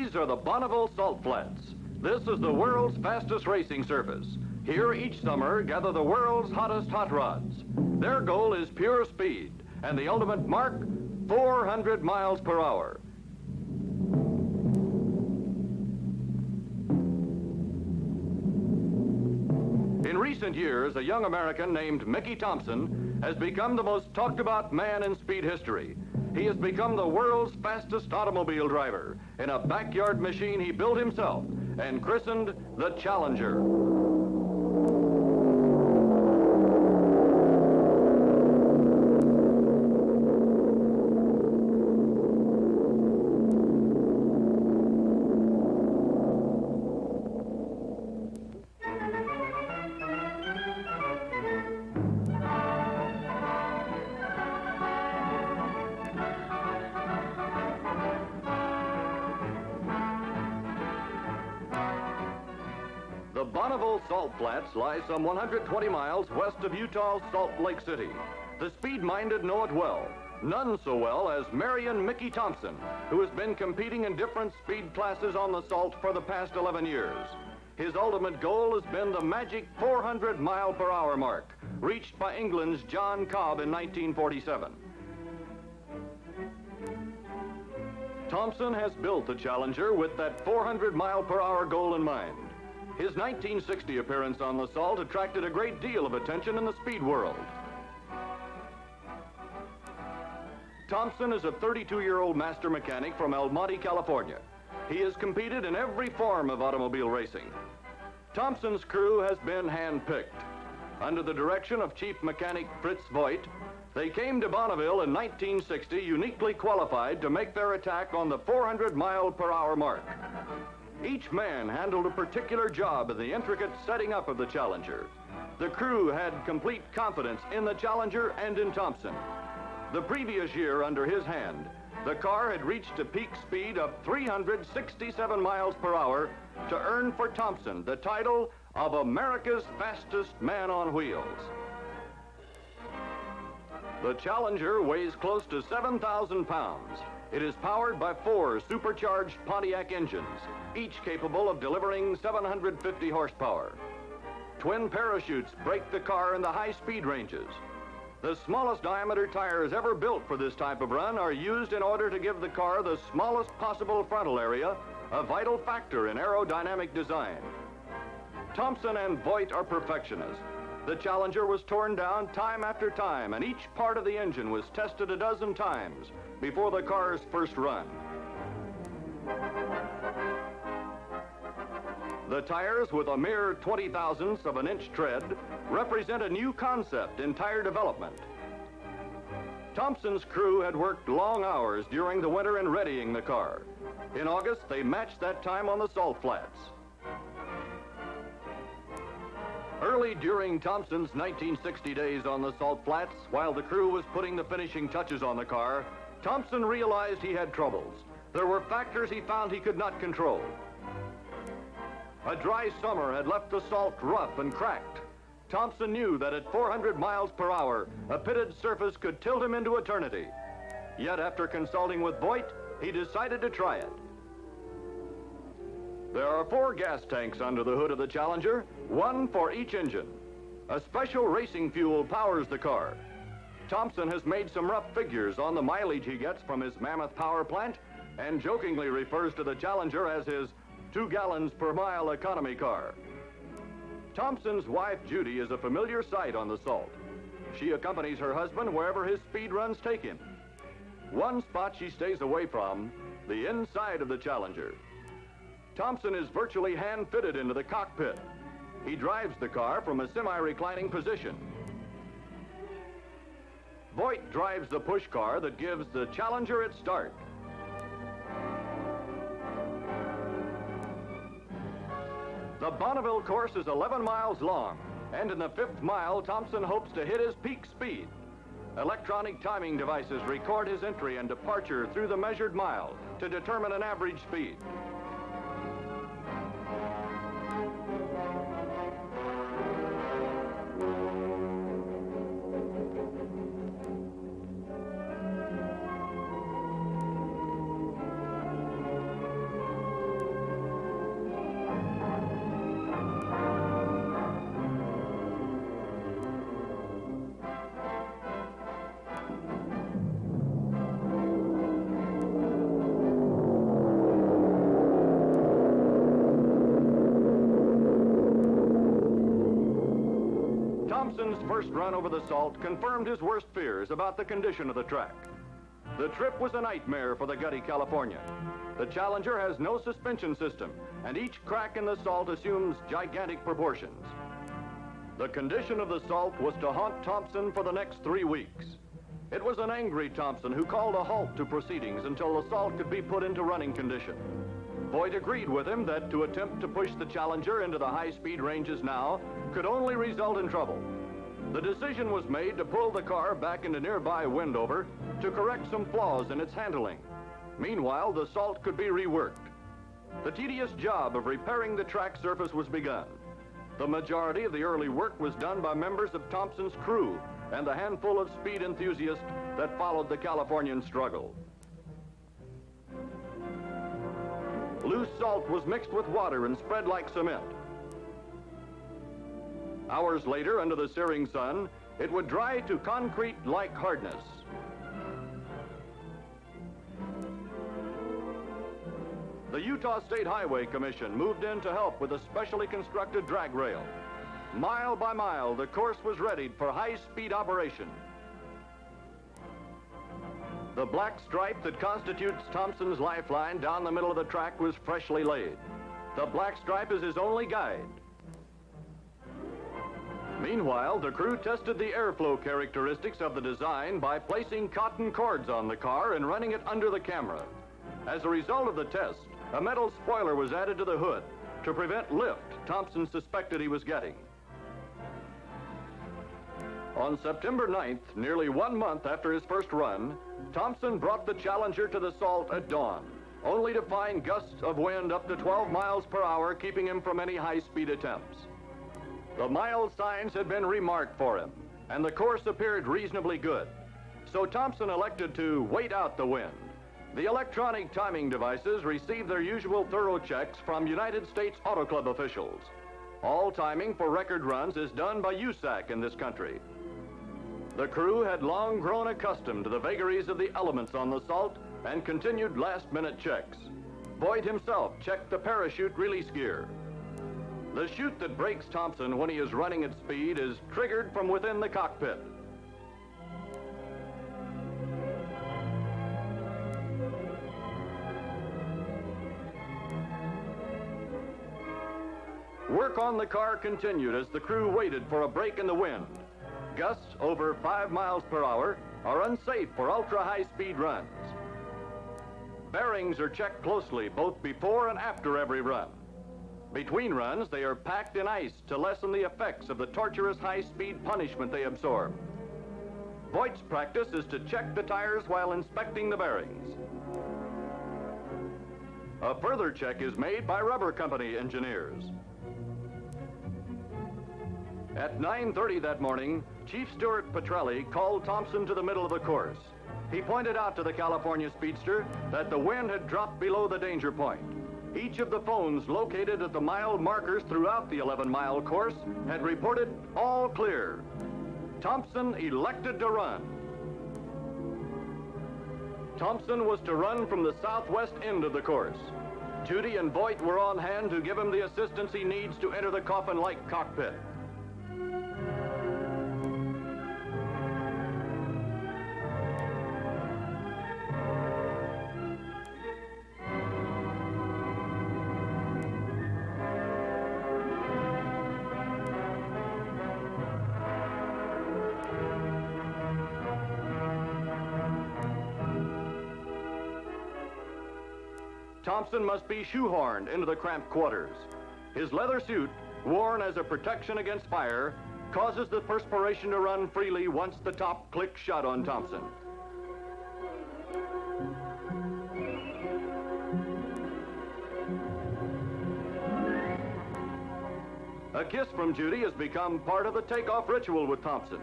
These are the Bonneville Salt Flats. This is the world's fastest racing surface. Here each summer gather the world's hottest hot rods. Their goal is pure speed, and the ultimate mark, 400 miles per hour. In recent years, a young American named Mickey Thompson has become the most talked about man in speed history. He has become the world's fastest automobile driver in a backyard machine he built himself and christened the Challenger. The Bonneville Salt Flats lie some 120 miles west of Utah's Salt Lake City. The speed-minded know it well, none so well as Marion Mickey Thompson, who has been competing in different speed classes on the Salt for the past 11 years. His ultimate goal has been the magic 400 mile per hour mark, reached by England's John Cobb in 1947. Thompson has built the Challenger with that 400 mile per hour goal in mind. His 1960 appearance on the Salt attracted a great deal of attention in the speed world. Thompson is a 32-year-old master mechanic from El Monte, California. He has competed in every form of automobile racing. Thompson's crew has been hand-picked. Under the direction of Chief Mechanic Fritz Voigt, they came to Bonneville in 1960 uniquely qualified to make their attack on the 400 mile per hour mark. Each man handled a particular job in the intricate setting up of the Challenger. The crew had complete confidence in the Challenger and in Thompson. The previous year, under his hand, the car had reached a peak speed of 367 miles per hour to earn for Thompson the title of America's fastest man on wheels. The Challenger weighs close to 7,000 pounds. It is powered by 4 supercharged Pontiac engines, each capable of delivering 750 horsepower. Twin parachutes brake the car in the high speed ranges. The smallest diameter tires ever built for this type of run are used in order to give the car the smallest possible frontal area, a vital factor in aerodynamic design. Thompson and Voigt are perfectionists. The Challenger was torn down time after time, and each part of the engine was tested a dozen times before the car's first run. The tires, with a mere 20,000ths of an inch tread, represent a new concept in tire development. Thompson's crew had worked long hours during the winter in readying the car. In August, they matched that time on the Salt Flats. Early during Thompson's 1960 days on the Salt Flats, while the crew was putting the finishing touches on the car, Thompson realized he had troubles. There were factors he found he could not control. A dry summer had left the Salt rough and cracked. Thompson knew that at 400 miles per hour, a pitted surface could tilt him into eternity. Yet after consulting with Voigt, he decided to try it. There are 4 gas tanks under the hood of the Challenger, 1 for each engine. A special racing fuel powers the car. Thompson has made some rough figures on the mileage he gets from his Mammoth power plant and jokingly refers to the Challenger as his 2 gallons per mile economy car. Thompson's wife, Judy, is a familiar sight on the Salt. She accompanies her husband wherever his speed runs take him. One spot she stays away from, the inside of the Challenger. Thompson is virtually hand-fitted into the cockpit. He drives the car from a semi-reclining position. Voigt drives the push car that gives the Challenger its start. The Bonneville course is 11 miles long, and in the 5th mile, Thompson hopes to hit his peak speed. Electronic timing devices record his entry and departure through the measured mile to determine an average speed. Thompson's first run over the salt confirmed his worst fears about the condition of the track. The trip was a nightmare for the gutty Californian. The Challenger has no suspension system, and each crack in the salt assumes gigantic proportions. The condition of the salt was to haunt Thompson for the next 3 weeks. It was an angry Thompson who called a halt to proceedings until the salt could be put into running condition. Voigt agreed with him that to attempt to push the Challenger into the high-speed ranges now could only result in trouble. The decision was made to pull the car back into nearby Windover to correct some flaws in its handling. Meanwhile, the salt could be reworked. The tedious job of repairing the track surface was begun. The majority of the early work was done by members of Thompson's crew and the handful of speed enthusiasts that followed the Californian struggle. Loose salt was mixed with water and spread like cement. Hours later, under the searing sun, it would dry to concrete-like hardness. The Utah State Highway Commission moved in to help with a specially constructed drag rail. Mile by mile, the course was readied for high-speed operation. The black stripe that constitutes Thompson's lifeline down the middle of the track was freshly laid. The black stripe is his only guide. Meanwhile, the crew tested the airflow characteristics of the design by placing cotton cords on the car and running it under the camera. As a result of the test, a metal spoiler was added to the hood to prevent lift Thompson suspected he was getting. On September 9th, nearly 1 month after his first run, Thompson brought the Challenger to the salt at dawn, only to find gusts of wind up to 12 miles per hour keeping him from any high-speed attempts. The mile signs had been remarked for him, and the course appeared reasonably good. So Thompson elected to wait out the wind. The electronic timing devices received their usual thorough checks from United States Auto Club officials. All timing for record runs is done by USAC in this country. The crew had long grown accustomed to the vagaries of the elements on the salt and continued last-minute checks. Voigt himself checked the parachute release gear. The chute that brakes Thompson when he is running at speed is triggered from within the cockpit. Work on the car continued as the crew waited for a break in the wind. Gusts over 5 miles per hour are unsafe for ultra-high-speed runs. Bearings are checked closely both before and after every run. Between runs, they are packed in ice to lessen the effects of the torturous high-speed punishment they absorb. Voigt's practice is to check the tires while inspecting the bearings. A further check is made by rubber company engineers. At 9:30 that morning, Chief Stewart Petrelli called Thompson to the middle of the course. He pointed out to the California speedster that the wind had dropped below the danger point. Each of the phones located at the mile markers throughout the 11-mile course had reported all clear. Thompson elected to run. Thompson was to run from the southwest end of the course. Judy and Voigt were on hand to give him the assistance he needs to enter the coffin-like cockpit. Thompson must be shoehorned into the cramped quarters. His leather suit, worn as a protection against fire, causes the perspiration to run freely once the top clicks shut on Thompson. A kiss from Judy has become part of the takeoff ritual with Thompson.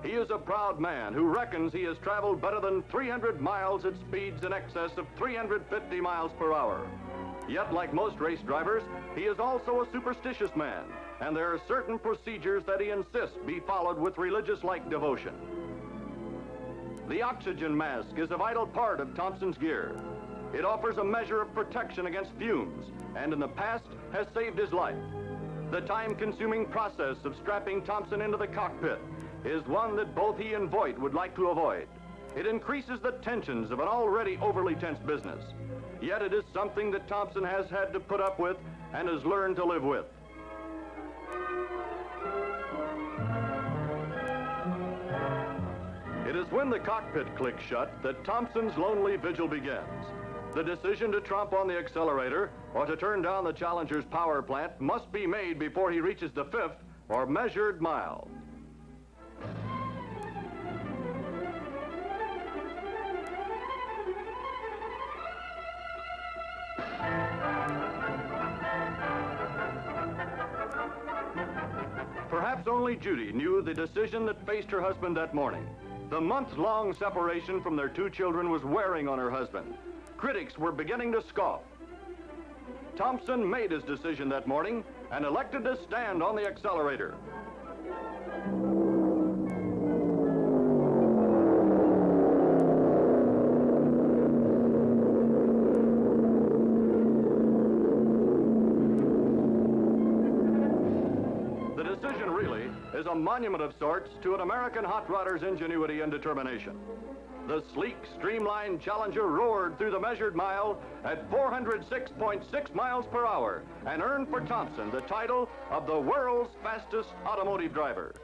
He is a proud man who reckons he has traveled better than 300 miles at speeds in excess of 350 miles per hour. Yet, like most race drivers, he is also a superstitious man, and there are certain procedures that he insists be followed with religious-like devotion. The oxygen mask is a vital part of Thompson's gear. It offers a measure of protection against fumes, and in the past has saved his life. The time-consuming process of strapping Thompson into the cockpit is one that both he and Voight would like to avoid. It increases the tensions of an already overly tense business. Yet it is something that Thompson has had to put up with and has learned to live with. It is when the cockpit clicks shut that Thompson's lonely vigil begins. The decision to tromp on the accelerator or to turn down the Challenger's power plant must be made before he reaches the 5th or measured mile. Perhaps only Judy knew the decision that faced her husband that morning. The month-long separation from their 2 children was wearing on her husband. Critics were beginning to scoff. Thompson made his decision that morning and elected to stand on the accelerator. The decision really is a monument of sorts to an American hot rodder's ingenuity and determination. The sleek, streamlined Challenger roared through the measured mile at 406.6 miles per hour and earned for Thompson the title of the world's fastest automotive driver.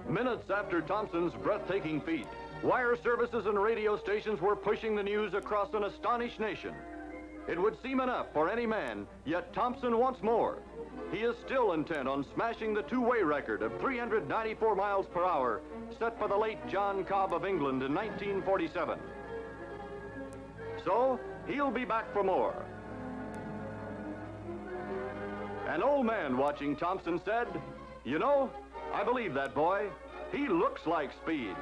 Minutes after Thompson's breathtaking feat, wire services and radio stations were pushing the news across an astonished nation. It would seem enough for any man, yet Thompson wants more. He is still intent on smashing the 2-way record of 394 miles per hour set for the late John Cobb of England in 1947. So, he'll be back for more. An old man watching Thompson said, "You know, I believe that boy. He looks like speed."